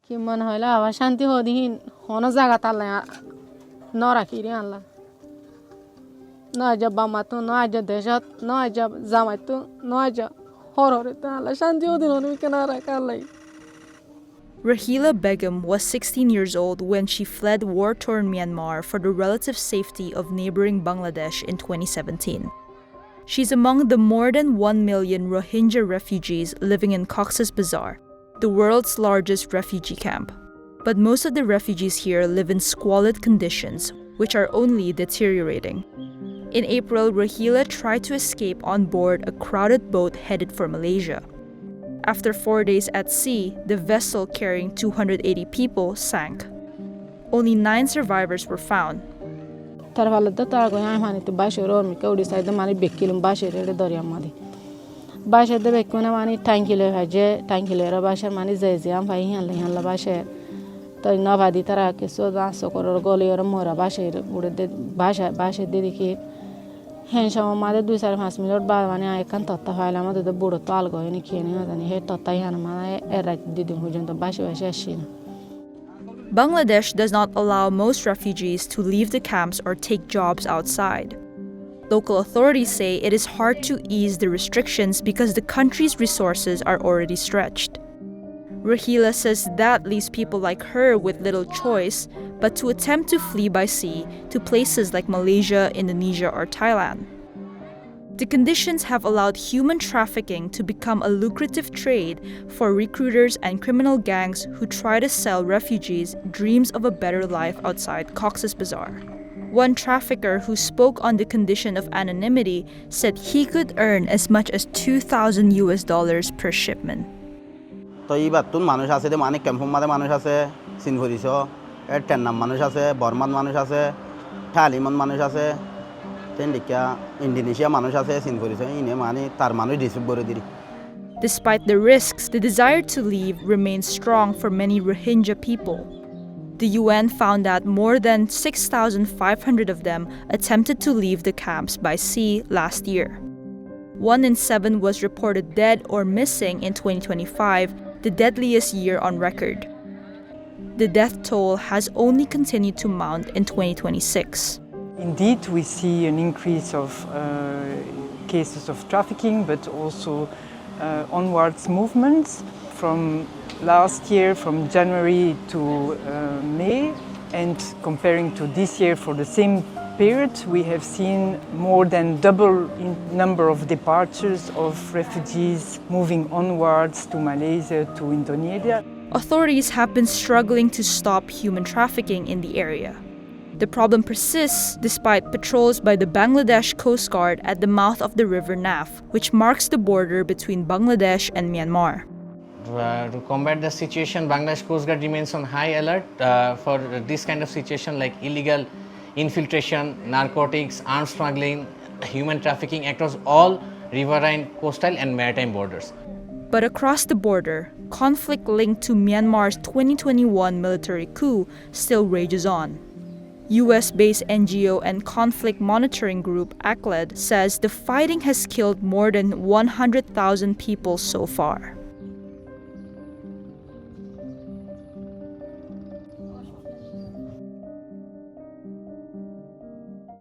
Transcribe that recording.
কি মনে হইলো আবার শান্তি হদিন হনো জায়গা তালে নরা কিরি আনলা নয় যাব বামাতো নয় যাব দেশত নয় যাব জামাইতো নয় যাব হররে তো আনলা শান্তি হদিন হনো কেন রাখালাই Rohingya Begum was 16 years old when she fled war-torn Myanmar for the relative safety of neighboring Bangladesh in 2017. She's among the more than 1 million Rohingya refugees living in Cox's Bazar, the world's largest refugee camp. But most of the refugees here live in squalid conditions, which are only deteriorating. In April, Rohingya tried to escape on board a crowded boat headed for Malaysia. After 4 days at sea, the vessel carrying 280 people sank. Only 9 survivors were found. Tarvalada targoyan hani to bashoro mi ka udi side mani bekilum bashire doriya madi bashe de bekuna mani tankile haje tankile ra bashar mani zeziam fai han la bashe to navadi tara ke so da so koror gole ora mora bashe ude de bashe de ki hen shama made 2-5 minut baad mani akan totta faila made de budo tal go ni kene adani he totta han mani era didim hujon to bashe ashina. Bangladesh does not allow most refugees to leave the camps or take jobs outside. Local authorities say it is hard to ease the restrictions because the country's resources are already stretched. Rohingya says that leaves people like her with little choice but to attempt to flee by sea to places like Malaysia, Indonesia, or Thailand. The conditions have allowed human trafficking to become a lucrative trade for recruiters and criminal gangs who try to sell refugees dreams of a better life outside Cox's Bazar. One trafficker who spoke on the condition of anonymity said he could earn as much as $2,000 per shipment. তো এইবারতুন মানুষ আছে যে মানে ক্যাম্পম মাদে মানুষ আছে সিনফরিস এর টেন্নাম মানুষ আছে বর্মান মানুষ আছে ঠালিমন মানুষ আছে Indonesia মানুষ আছে সিনফরিস ইনে মানে তার মানুষ রিসিভ করে দিই. Despite the risks, the desire to leave remains strong for many Rohingya people. The UN found that more than 6,500 of them attempted to leave the camps by sea last year. 1 in 7 was reported dead or missing in 2025, the deadliest year on record. The death toll has only continued to mount in 2026. Indeed, we see an increase of cases of trafficking, but also onwards movements. From last year, from January to May, and comparing to this year for the same period, we have seen more than double in number of departures of refugees moving onwards to Malaysia, to Indonesia. Authorities have been struggling to stop human trafficking in the area. The problem persists despite patrols by the Bangladesh Coast Guard at the mouth of the river Naf, which marks the border between Bangladesh and Myanmar. To combat the situation, Bangladesh Coast Guard remains on high alert for this kind of situation like illegal infiltration, narcotics, arms smuggling, human trafficking across all riverine, coastal and maritime borders. But across the border, conflict linked to Myanmar's 2021 military coup still rages on. US-based NGO and conflict monitoring group ACLED says the fighting has killed more than 100,000 people so far.